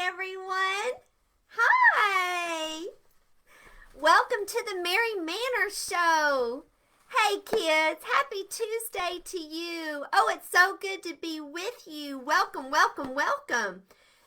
everyone. Hi. Welcome to the Mary Manor Show. Hey, kids. Happy Tuesday to you. Oh, it's so good to be with you. Welcome, welcome, welcome.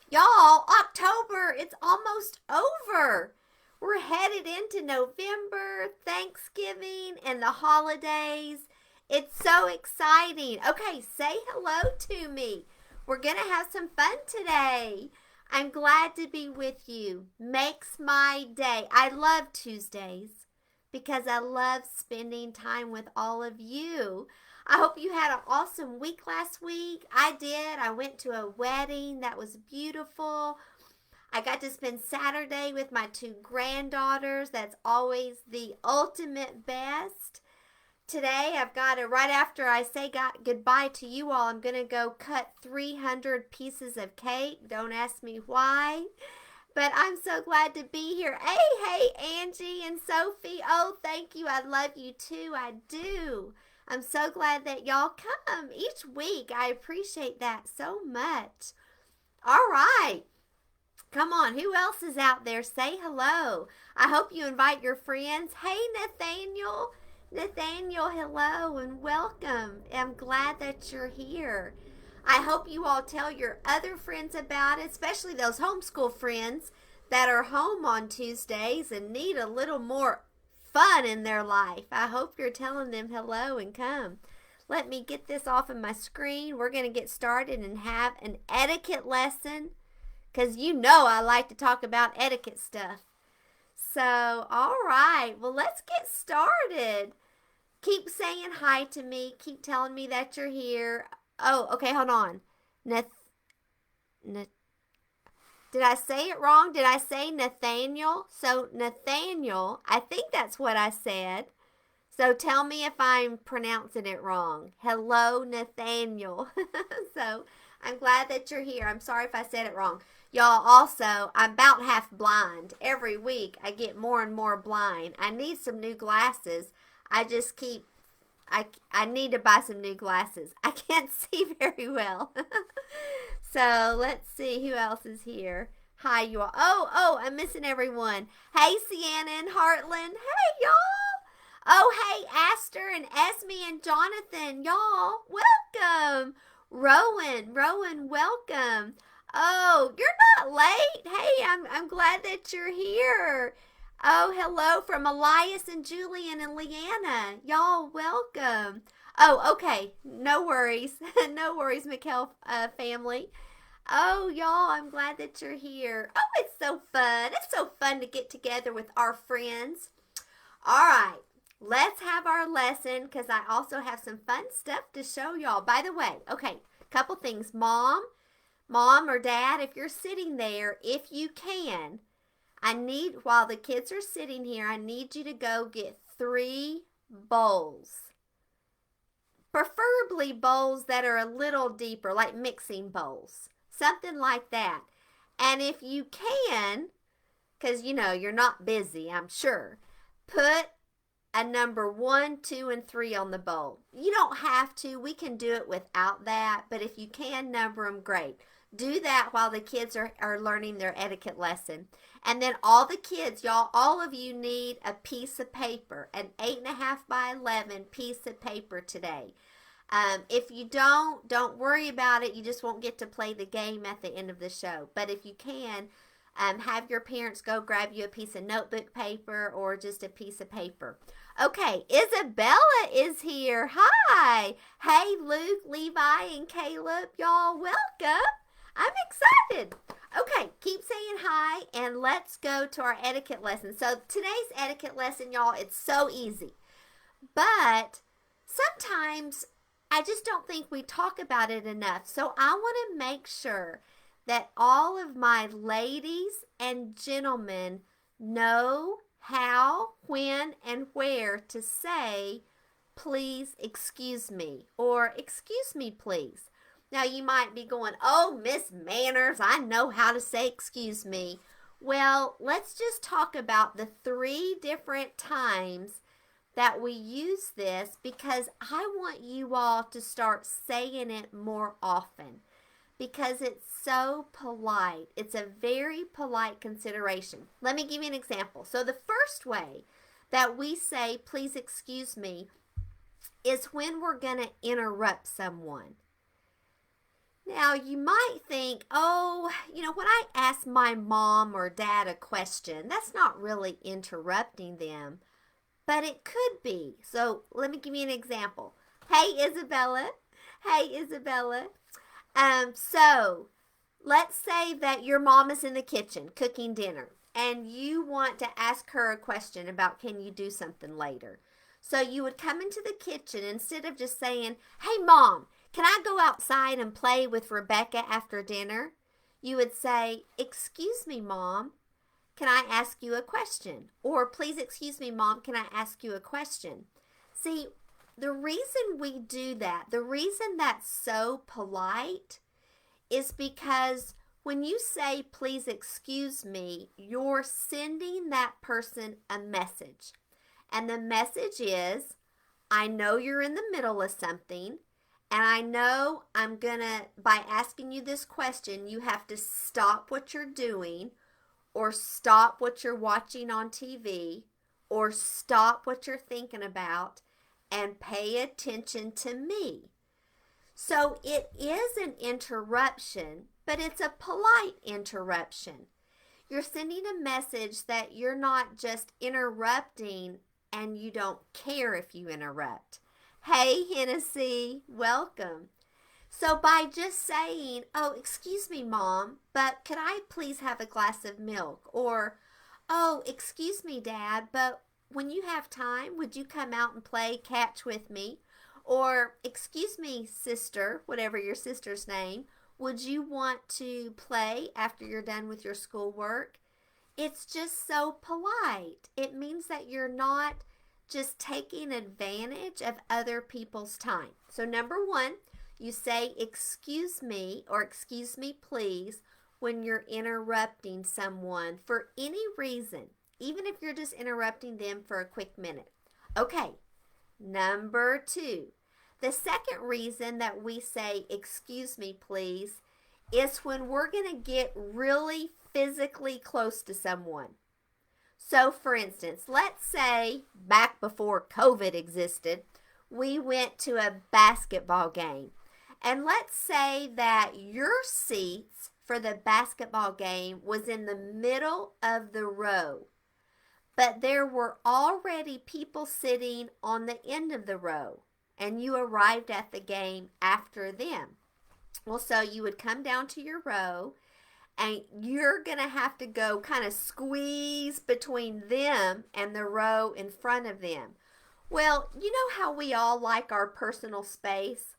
Y'all, October, it's almost over. We're headed into November, Thanksgiving, and the holidays. It's so exciting. Okay, say hello to me. We're going to have some fun today. I'm glad to be with you. Makes my day. I love Tuesdays because I love spending time with all of you. I hope you had an awesome week last week. I did. I went to a wedding that was beautiful. I got to spend Saturday with my two granddaughters. That's always the ultimate best. Today, I've got to, right after I say goodbye to you all, I'm going to go cut 300 pieces of cake. Don't ask me why. But I'm so glad to be here. Hey, Angie and Sophie. Oh, thank you. I love you too. I do. I'm so glad that y'all come each week. I appreciate that so much. All right. Come on. Who else is out there? Say hello. I hope you invite your friends. Hey, Nathaniel. Nathaniel, hello and welcome. I'm glad that you're here. I hope you all tell your other friends about it, especially those homeschool friends that are home on Tuesdays and need a little more fun in their life. I hope you're telling them hello and come. Let me get this off of my screen. We're going to get started and have an etiquette lesson because you know I like to talk about etiquette stuff. So, all right. Well, let's get started. Keep saying hi to me. Keep telling me that you're here. Oh, okay, hold on. Did I say it wrong? Did I say Nathaniel? So, Nathaniel, I think that's what I said. So, tell me if I'm pronouncing it wrong. Hello, Nathaniel. So, I'm glad that you're here. I'm sorry if I said it wrong. Y'all, also, I'm about half blind. Every week, I get more and more blind. I need some new glasses. I need to buy some new glasses. I can't see very well. So let's see who else is here. Hi, you all. Oh, I'm missing everyone. Hey, Sienna and Heartland. Hey, y'all. Oh, hey, Aster and Esme and Jonathan. Y'all, welcome. Rowan, welcome. Oh, you're not late. Hey, I'm glad that you're here. Oh, hello from Elias and Julian and Leanna. Y'all, welcome. Oh, okay. No worries. No worries, McKell family. Oh, y'all, I'm glad that you're here. Oh, it's so fun. It's so fun to get together with our friends. All right. Let's have our lesson because I also have some fun stuff to show y'all. By the way, okay, couple things. Mom or Dad, if you're sitting there, if you can, while the kids are sitting here, I need you to go get 3 bowls. Preferably bowls that are a little deeper, like mixing bowls. Something like that. And if you can, because you're not busy, I'm sure, put a number 1, 2, and 3 on the bowl. You don't have to. We can do it without that. But if you can number them, great. Do that while the kids are learning their etiquette lesson. And then all the kids, y'all, all of you need a piece of paper, an 8.5 by 11 piece of paper today. If you don't worry about it. You just won't get to play the game at the end of the show. But if you can, have your parents go grab you a piece of notebook paper or just a piece of paper. Okay, Isabella is here. Hi. Hey, Luke, Levi, and Caleb. Y'all, welcome. I'm excited. Okay, keep saying hi, and let's go to our etiquette lesson. So today's etiquette lesson, y'all, it's so easy. But sometimes I just don't think we talk about it enough. So I want to make sure that all of my ladies and gentlemen know how, when, and where to say, please excuse me, or excuse me, please. Now, you might be going, oh, Miss Manners, I know how to say excuse me. Well, let's just talk about the 3 different times that we use this because I want you all to start saying it more often. because it's so polite. It's a very polite consideration. Let me give you an example. So the first way that we say, please excuse me, is when we're going to interrupt someone. Now, you might think, oh, when I ask my mom or dad a question, that's not really interrupting them, but it could be. So let me give you an example. Hey, Isabella. Hey, Isabella. So let's say that your mom is in the kitchen cooking dinner and you want to ask her a question about can you do something later. So you would come into the kitchen instead of just saying, hey, Mom, can I go outside and play with Rebecca after dinner? You would say, excuse me, Mom, can I ask you a question? Or please excuse me, Mom, can I ask you a question? See, the reason we do that, the reason that's so polite is because when you say, please excuse me, you're sending that person a message. And the message is, I know you're in the middle of something, and I know by asking you this question, you have to stop what you're doing, or stop what you're watching on TV, or stop what you're thinking about, and pay attention to me. So it is an interruption, but it's a polite interruption. You're sending a message that you're not just interrupting and you don't care if you interrupt. Hey, Hennessy, welcome. So by just saying, oh, excuse me, Mom, but could I please have a glass of milk? Or, oh, excuse me, Dad, but when you have time, would you come out and play catch with me? Or, excuse me, sister, whatever your sister's name, would you want to play after you're done with your schoolwork? It's just so polite. It means that you're not just taking advantage of other people's time. So number one, you say excuse me or excuse me please when you're interrupting someone for any reason, even if you're just interrupting them for a quick minute. Okay, number two, the second reason that we say excuse me please is when we're going to get really physically close to someone. So for instance, let's say back before COVID existed, we went to a basketball game. And let's say that your seats for the basketball game was in the middle of the row. But there were already people sitting on the end of the row. And you arrived at the game after them. Well, so you would come down to your row, and you're going to have to go kind of squeeze between them and the row in front of them. Well, you know how we all like our personal space?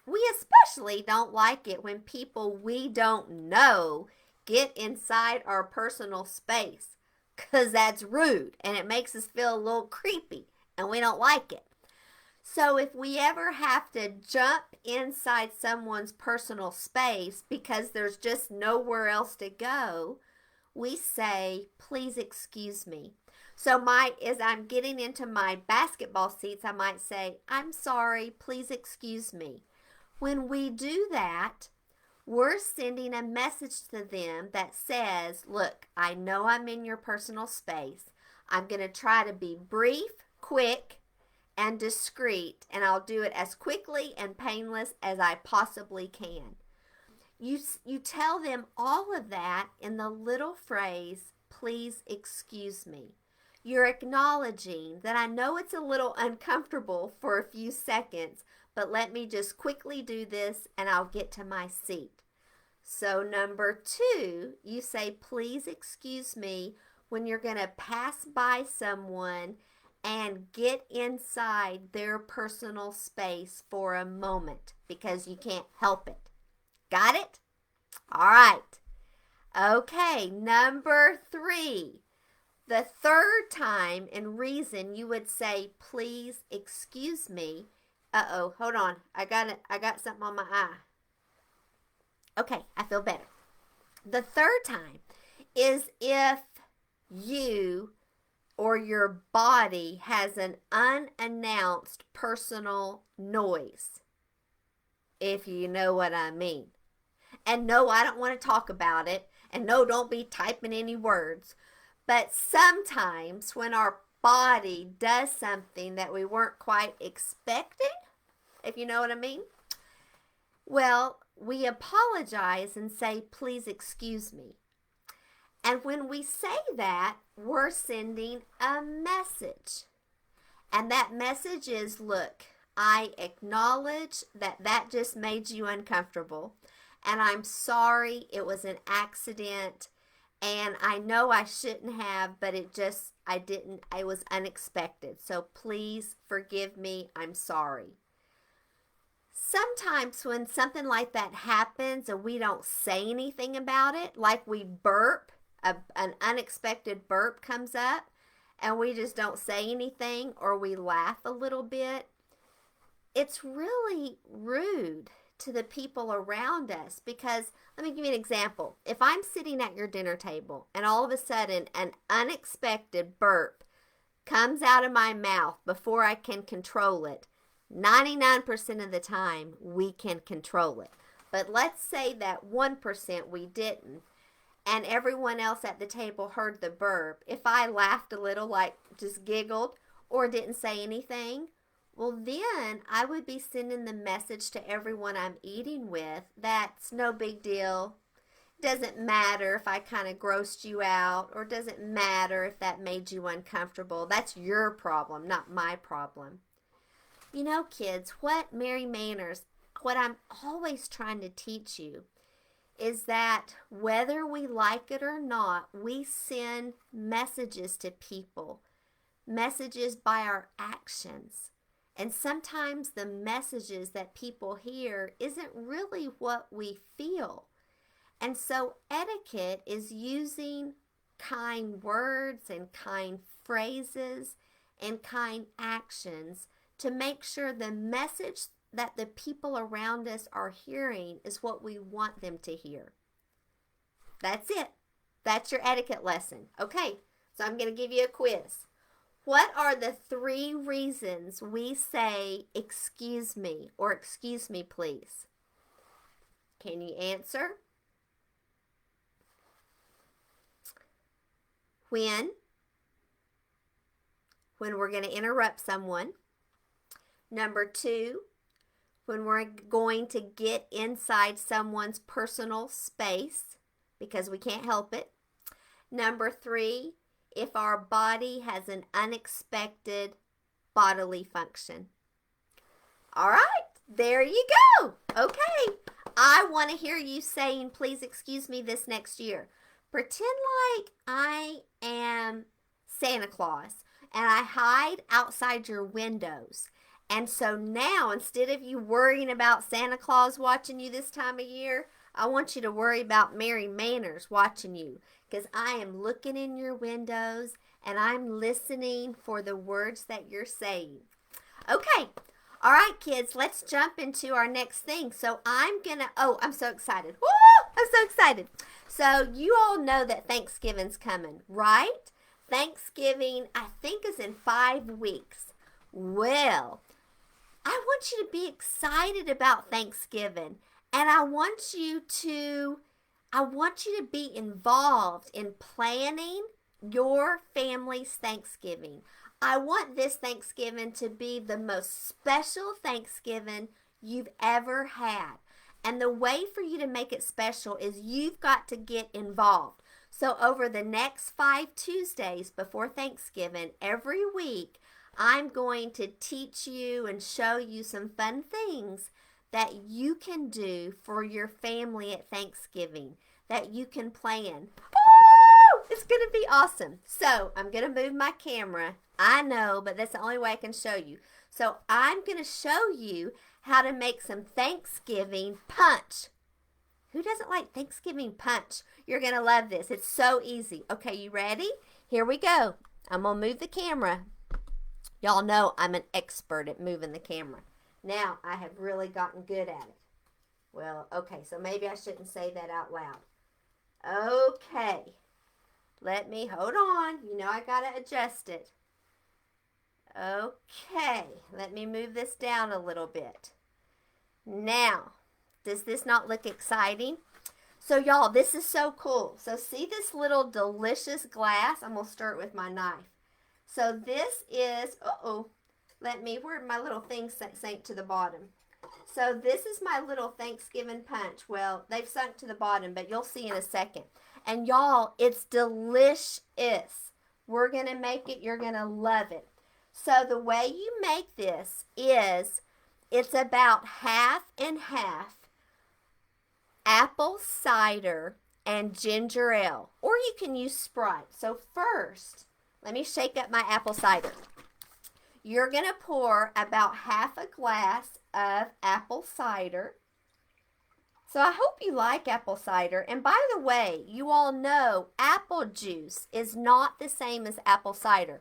We especially don't like it when people we don't know get inside our personal space, because that's rude and it makes us feel a little creepy and we don't like it. So if we ever have to jump inside someone's personal space because there's just nowhere else to go, we say, please excuse me. So as I'm getting into my basketball seats, I might say, I'm sorry, please excuse me. When we do that, we're sending a message to them that says, look, I know I'm in your personal space. I'm going to try to be brief, quick, and discreet, and I'll do it as quickly and painless as I possibly can. You tell them all of that in the little phrase, please excuse me. You're acknowledging that I know it's a little uncomfortable for a few seconds, but let me just quickly do this and I'll get to my seat. So number two, you say, please excuse me when you're going to pass by someone and get inside their personal space for a moment because you can't help it. Got it? All right. Okay, number three. The third time and reason you would say, please excuse me. Uh-oh, hold on. I got something on my eye. Okay, I feel better. The third time is if you or your body has an unannounced personal noise, if you know what I mean. And no, I don't want to talk about it. And no, don't be typing any words. But sometimes when our body does something that we weren't quite expecting, if you know what I mean, well, we apologize and say, please excuse me. And when we say that, we're sending a message. And that message is, look, I acknowledge that that just made you uncomfortable. And I'm sorry, it was an accident. And I know I shouldn't have, but it was unexpected. So please forgive me. I'm sorry. Sometimes when something like that happens and we don't say anything about it, like we burp, an unexpected burp comes up, and we just don't say anything, or we laugh a little bit, it's really rude to the people around us. Because let me give you an example. If I'm sitting at your dinner table and all of a sudden an unexpected burp comes out of my mouth before I can control it, 99% of the time we can control it. But let's say that 1% we didn't, and everyone else at the table heard the burp. If I laughed a little, like just giggled, or didn't say anything, well, then I would be sending the message to everyone I'm eating with that's no big deal. Doesn't matter if I kind of grossed you out, or doesn't matter if that made you uncomfortable. That's your problem, not my problem. You know, kids, what Mary Manners, what I'm always trying to teach you is that whether we like it or not, we send messages to people, messages by our actions. And sometimes the messages that people hear isn't really what we feel. And so etiquette is using kind words and kind phrases and kind actions to make sure the message that the people around us are hearing is what we want them to hear. That's it. That's your etiquette lesson. Okay, so I'm going to give you a quiz. What are the 3 reasons we say, excuse me, or excuse me, please? Can you answer? When we're going to interrupt someone. Number 2, when we're going to get inside someone's personal space because we can't help it. Number 3, if our body has an unexpected bodily function. All right, there you go. Okay, I want to hear you saying, please excuse me, this next year. Pretend like I am Santa Claus and I hide outside your windows. And so now, instead of you worrying about Santa Claus watching you this time of year, I want you to worry about Mary Manners watching you, because I am looking in your windows and I'm listening for the words that you're saying. Okay. All right, kids, let's jump into our next thing. So I'm so excited. Woo! I'm so excited. So you all know that Thanksgiving's coming, right? Thanksgiving, I think, is in 5 weeks. Well, I want you to be excited about Thanksgiving, and I want you to be involved in planning your family's Thanksgiving. I want this Thanksgiving to be the most special Thanksgiving you've ever had. And the way for you to make it special is you've got to get involved. So over the next 5 Tuesdays before Thanksgiving, every week, I'm going to teach you and show you some fun things that you can do for your family at Thanksgiving, that you can plan. Woo! It's going to be awesome. So I'm going to move my camera. I know, but that's the only way I can show you. So I'm going to show you how to make some Thanksgiving punch. Who doesn't like Thanksgiving punch? You're going to love this. It's so easy. Okay, you ready? Here we go. I'm going to move the camera. Y'all know I'm an expert at moving the camera. Now, I have really gotten good at it. Well, okay, so maybe I shouldn't say that out loud. Okay. Let me, hold on. You know I got to adjust it. Okay. Let me move this down a little bit. Now, does this not look exciting? So y'all, this is so cool. So see this little delicious glass? I'm going to stir it with my knife. So this is, where'd my little thing sank to the bottom? So this is my little Thanksgiving punch. Well, they've sunk to the bottom, but you'll see in a second. And y'all, it's delicious. We're going to make it. You're going to love it. So the way you make this is it's about half and half apple cider and ginger ale. Or you can use Sprite. So first, let me shake up my apple cider. You're going to pour about half a glass of apple cider. So I hope you like apple cider. And by the way, you all know apple juice is not the same as apple cider.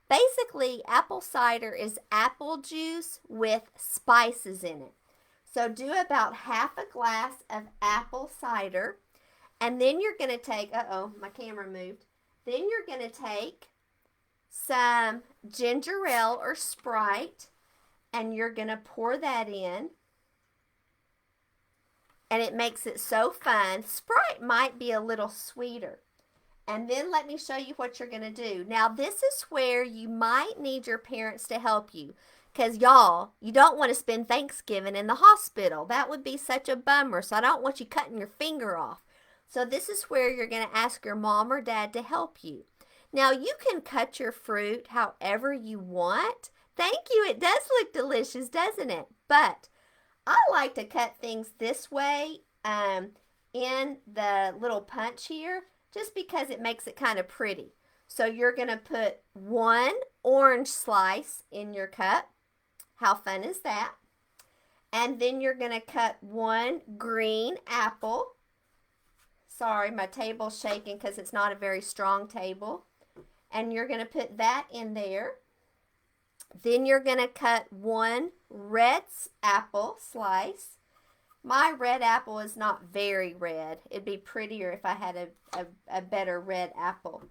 Basically, apple cider is apple juice with spices in it. So do about half a glass of apple cider. And then you're going to take, my camera moved. Then you're going to take some ginger ale or Sprite. And you're going to pour that in. And it makes it so fun. Sprite might be a little sweeter. And then let me show you what you're going to do. Now, this is where you might need your parents to help you. Because, y'all, you don't want to spend Thanksgiving in the hospital. That would be such a bummer. So I don't want you cutting your finger off. So this is where you're going to ask your mom or dad to help you. Now, you can cut your fruit however you want. Thank you. It does look delicious, doesn't it? But I like to cut things this way in the little punch here just because it makes it kind of pretty. So you're going to put one orange slice in your cup. How fun is that? And then you're going to cut one green apple. Sorry, my table's shaking because it's not a very strong table. And you're going to put that in there. Then you're going to cut one red apple slice. My red apple is not very red. It'd be prettier if I had a better red apple.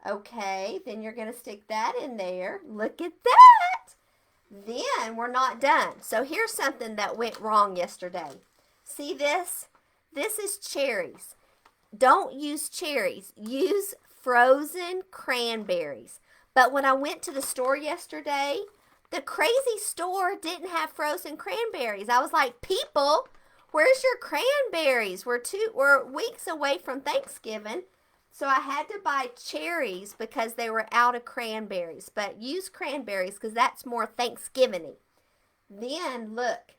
Okay, then you're going to stick that in there. Look at that. Then we're not done. So here's something that went wrong yesterday. See this? This is cherries. Don't use cherries. Use frozen cranberries. But when I went to the store yesterday, the crazy store didn't have frozen cranberries. I was like, people, where's your cranberries? We're weeks away from Thanksgiving. So I had to buy cherries because they were out of cranberries. But use cranberries because that's more Thanksgiving-y. Then, look,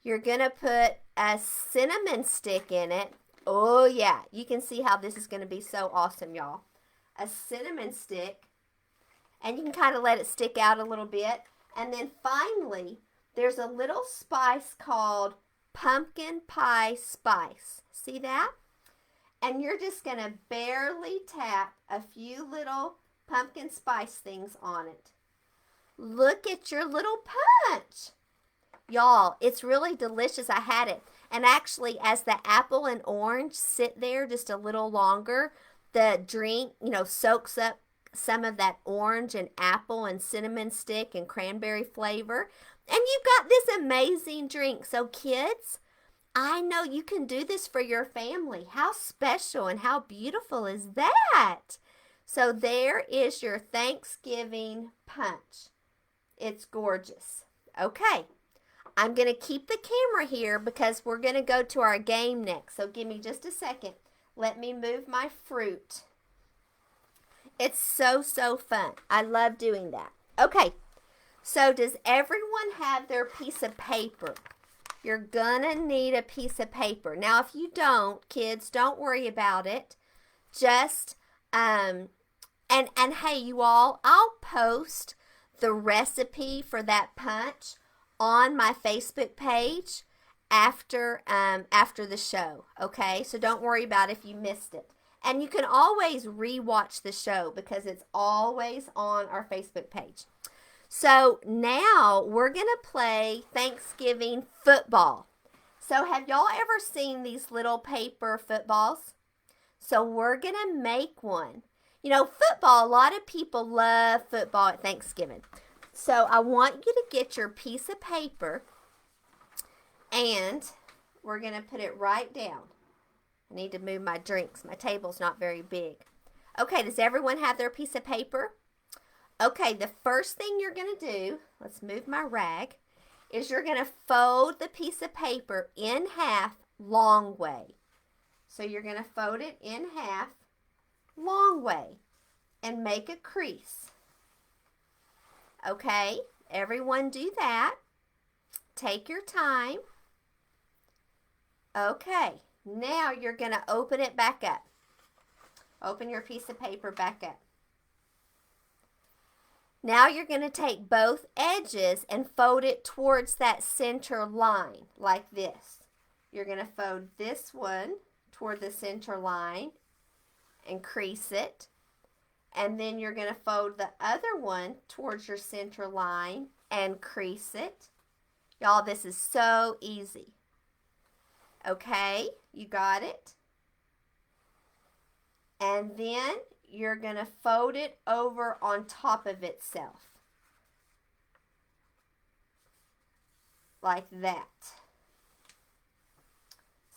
you're going to put a cinnamon stick in it. Oh, yeah. You can see how this is going to be so awesome, y'all. A cinnamon stick. And you can kind of let it stick out a little bit. And then finally, there's a little spice called pumpkin pie spice. See that? And you're just going to barely tap a few little pumpkin spice things on it. Look at your little punch. Y'all, it's really delicious. I had it. And actually, as the apple and orange sit there just a little longer, the drink, soaks up some of that orange and apple and cinnamon stick and cranberry flavor. And you've got this amazing drink. So kids, I know you can do this for your family. How special and how beautiful is that? So there is your Thanksgiving punch. It's gorgeous. Okay, I'm going to keep the camera here because we're going to go to our game next. So give me just a second. Let me move my fruit. It's so fun. I love doing that. Okay, so does everyone have their piece of paper? You're gonna need a piece of paper. Now, if you don't, kids, don't worry about it. Just, and hey, you all, I'll post the recipe for that punch on my Facebook page after the show, okay? So don't worry about if you missed it. And you can always rewatch the show because it's always on our Facebook page. So now we're going to play Thanksgiving football. So have y'all ever seen these little paper footballs? So we're going to make one. Football, a lot of people love football at Thanksgiving. So I want you to get your piece of paper and we're going to put it right down. I need to move my drinks. My table's not very big. Okay, does everyone have their piece of paper? Okay, the first thing you're going to do, let's move my rag, is you're going to fold the piece of paper in half long way. So you're going to fold it in half long way and make a crease. Okay, everyone do that. Take your time. Okay, now you're going to open it back up. Open your piece of paper back up. Now you're going to take both edges and fold it towards that center line like this. You're going to fold this one toward the center line and crease it. And then you're going to fold the other one towards your center line and crease it. Y'all, this is so easy. Okay, you got it? And then you're going to fold it over on top of itself. Like that.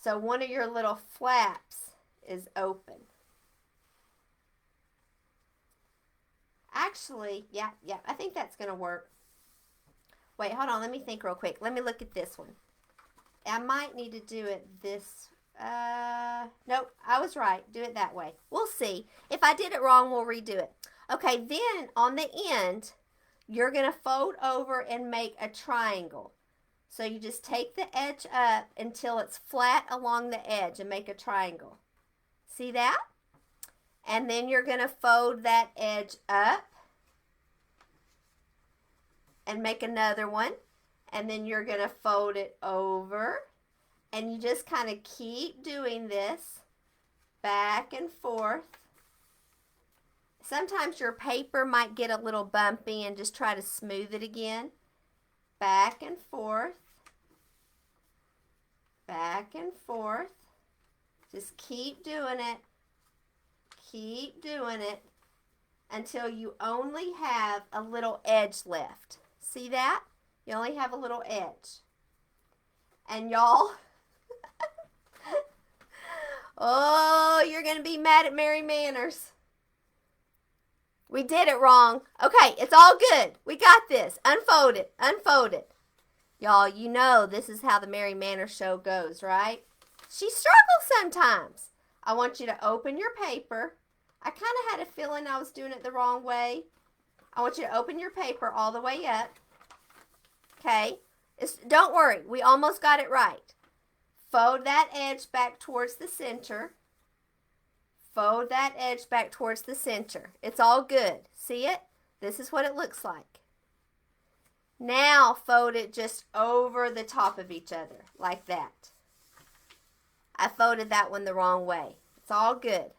So one of your little flaps is open. Actually, yeah, I think that's going to work. Wait, hold on, let me think real quick. Let me look at this one. I might need to do it this nope, I was right. Do it that way. We'll see. If I did it wrong, we'll redo it. Okay, then on the end, you're going to fold over and make a triangle. So you just take the edge up until it's flat along the edge and make a triangle. See that? And then you're going to fold that edge up and make another one. And then you're going to fold it over. And you just kind of keep doing this back and forth. Sometimes your paper might get a little bumpy and just try to smooth it again. Back and forth. Back and forth. Just keep doing it. Keep doing it until you only have a little edge left. See that? You only have a little edge. And y'all, oh, you're going to be mad at Mary Manners. We did it wrong. Okay, it's all good. We got this. Unfold it. Unfold it. Y'all, you know this is how the Mary Manners show goes, right? She struggles sometimes. I want you to open your paper. I kind of had a feeling I was doing it the wrong way. I want you to open your paper all the way up. Okay? Don't worry. We almost got it right. Fold that edge back towards the center. Fold that edge back towards the center. It's all good. See it? This is what it looks like. Now fold it just over the top of each other, like that. I folded that one the wrong way. It's all good.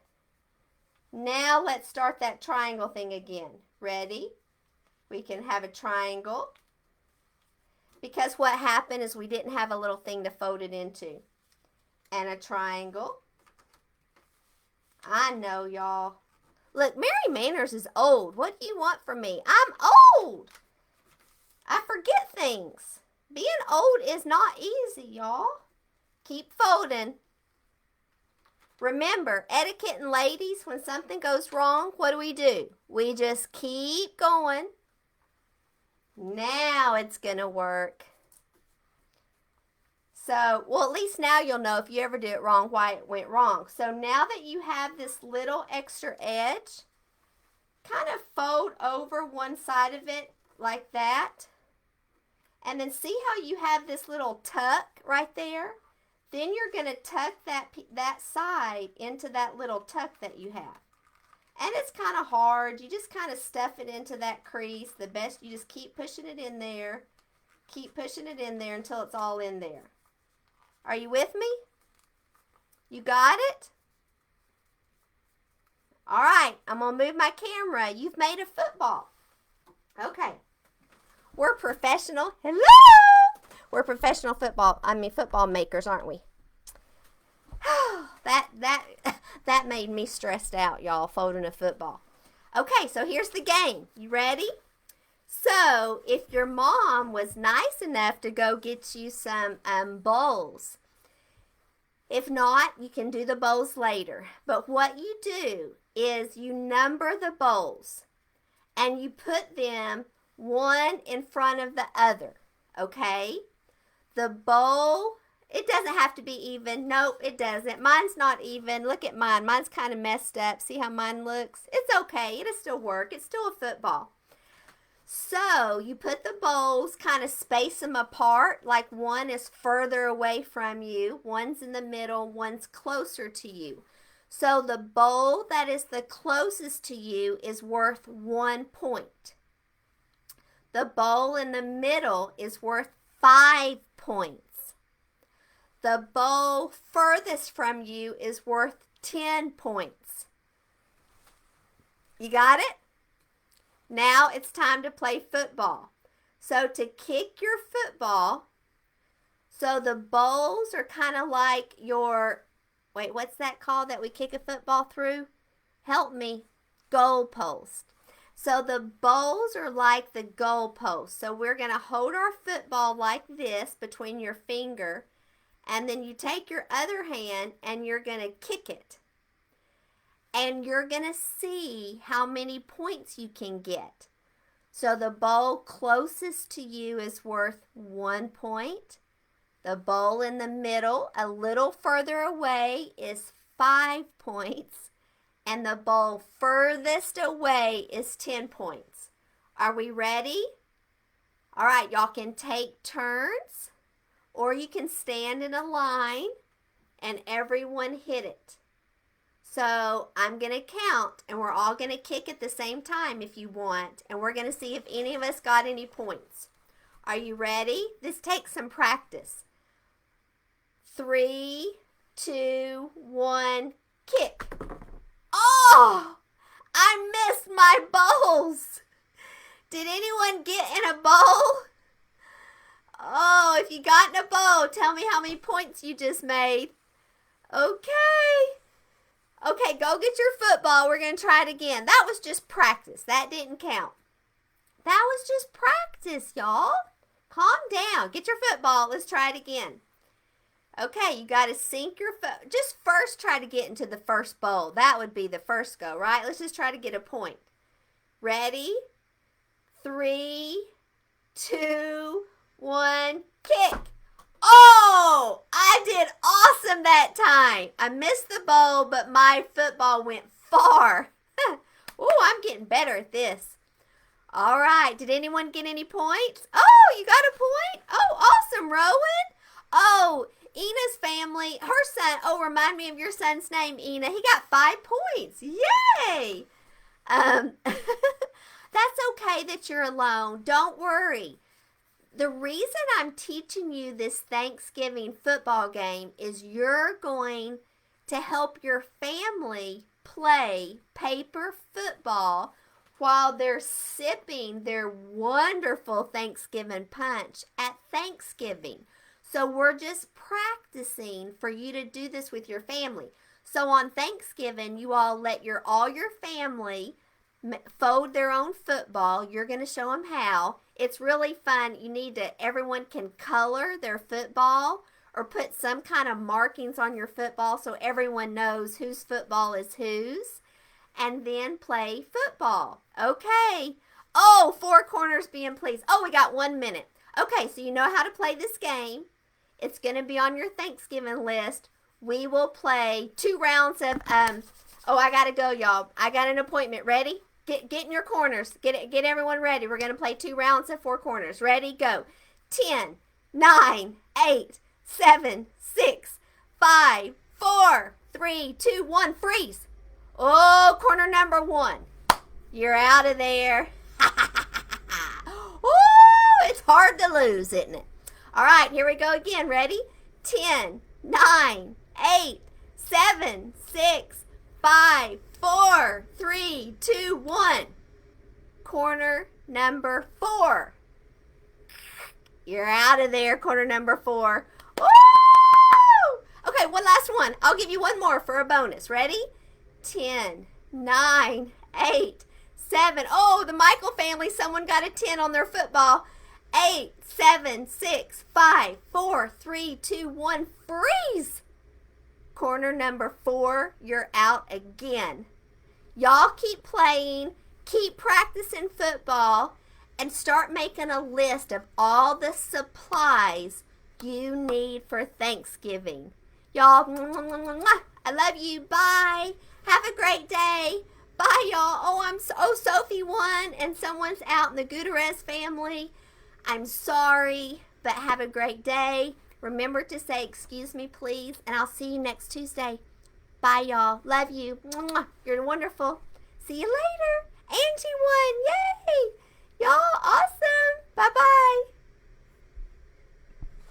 Now let's start that triangle thing again. Ready? We can have a triangle. Because what happened is we didn't have a little thing to fold it into. And a triangle. I know, y'all. Look, Mary Manners is old. What do you want from me? I'm old. I forget things. Being old is not easy, y'all. Keep folding. Remember, etiquette and ladies, when something goes wrong, what do? We just keep going. Now it's going to work. So, well, at least now you'll know if you ever do it wrong, why it went wrong. So now that you have this little extra edge, kind of fold over one side of it like that. And then see how you have this little tuck right there? Then you're going to tuck that side into that little tuck that you have. And it's kind of hard. You just kind of stuff it into that crease. The best, you just keep pushing it in there. Keep pushing it in there until it's all in there. Are you with me? You got it? All right, I'm going to move my camera. You've made a football. Okay. We're professional. Hello! We're professional football makers, aren't we? That made me stressed out, y'all, folding a football. Okay, so here's the game. You ready? So, if your mom was nice enough to go get you some bowls, If not, you can do the bowls later. But what you do is you number the bowls and you put them one in front of the other, okay? The bowl, it doesn't have to be even. Nope, it doesn't. Mine's not even. Look at mine. Mine's kind of messed up. See how mine looks? It's okay. It'll still work. It's still a football. So you put the bowls, kind of space them apart, like one is further away from you, one's in the middle, one's closer to you. So the bowl that is the closest to you is worth 1 point. The bowl in the middle is worth 5 points. The bowl furthest from you is worth 10 points. You got it? Now it's time to play football. So to kick your football, so the bowls are kind of like your, wait, what's that called that we kick a football through? Help me. Goal post. So the bowls are like the goal post. So we're going to hold our football like this between your finger, and then you take your other hand and you're going to kick it. And you're going to see how many points you can get. So the bowl closest to you is worth 1 point. The bowl in the middle, a little further away, is 5 points. And the bowl furthest away is 10 points. Are we ready? All right, y'all can take turns, or you can stand in a line and everyone hit it. So I'm going to count, and we're all going to kick at the same time if you want, and we're going to see if any of us got any points. Are you ready? This takes some practice. 3, 2, 1, kick. Oh, I missed my bowls. Did anyone get in a bowl? Oh, if you got in a bowl, tell me how many points you just made. Okay. Okay, go get your football. We're going to try it again. That was just practice. That didn't count. That was just practice, y'all. Calm down. Get your football. Let's try it again. Okay, you got to sink your foot. Just first try to get into the first bowl. That would be the first go, right? Let's just try to get a point. Ready? 3, 2, 1, kick. Oh, I did awesome that time. I missed the bowl, but my football went far. Oh, I'm getting better at this. All right, did anyone get any points? Oh, you got a point? Oh, awesome, Rowan. Oh, Ena's family, her son, oh, remind me of your son's name, Ena. He got 5 points. Yay. That's okay that you're alone. Don't worry. The reason I'm teaching you this Thanksgiving football game is you're going to help your family play paper football while they're sipping their wonderful Thanksgiving punch at Thanksgiving. So we're just practicing for you to do this with your family. So on Thanksgiving, you all let all your family fold their own football. You're going to show them how. It's really fun. Everyone can color their football or put some kind of markings on your football so everyone knows whose football is whose. And then play football. Okay. Oh, 4 corners being pleased. Oh, we got 1 minute. Okay, so you know how to play this game. It's going to be on your Thanksgiving list. We will play 2 rounds of, I got to go, y'all. I got an appointment. Ready? Get in your corners. Get everyone ready. We're going to play 2 rounds of 4 corners. Ready? Go. 10, 9, 8, 7, 6, 5, 4, 3, 2, 1. Freeze. Oh, corner number 1. You're out of there. Ooh, it's hard to lose, isn't it? All right, here we go again. Ready? 10, 9, 8, 7, 6, 5, 4, 3, 2, 1. Corner number 4. You're out of there, corner number 4. Woo! Okay, one last one. I'll give you one more for a bonus. Ready? 10, 9, 8, 7. Oh, the Michael family, someone got a 10 on their football. 8, 7, 6, 5, 4, 3, 2, 1. Freeze! corner number 4, you're out again. Y'all keep playing, keep practicing football, and start making a list of all the supplies you need for Thanksgiving. Y'all, I love you. Bye. Have a great day. Bye, y'all. Sophie won, and someone's out in the Gutierrez family. I'm sorry, but have a great day. Remember to say, excuse me, please, and I'll see you next Tuesday. Bye, y'all. Love you. You're wonderful. See you later. Angie won. Yay. Y'all, awesome. Bye-bye.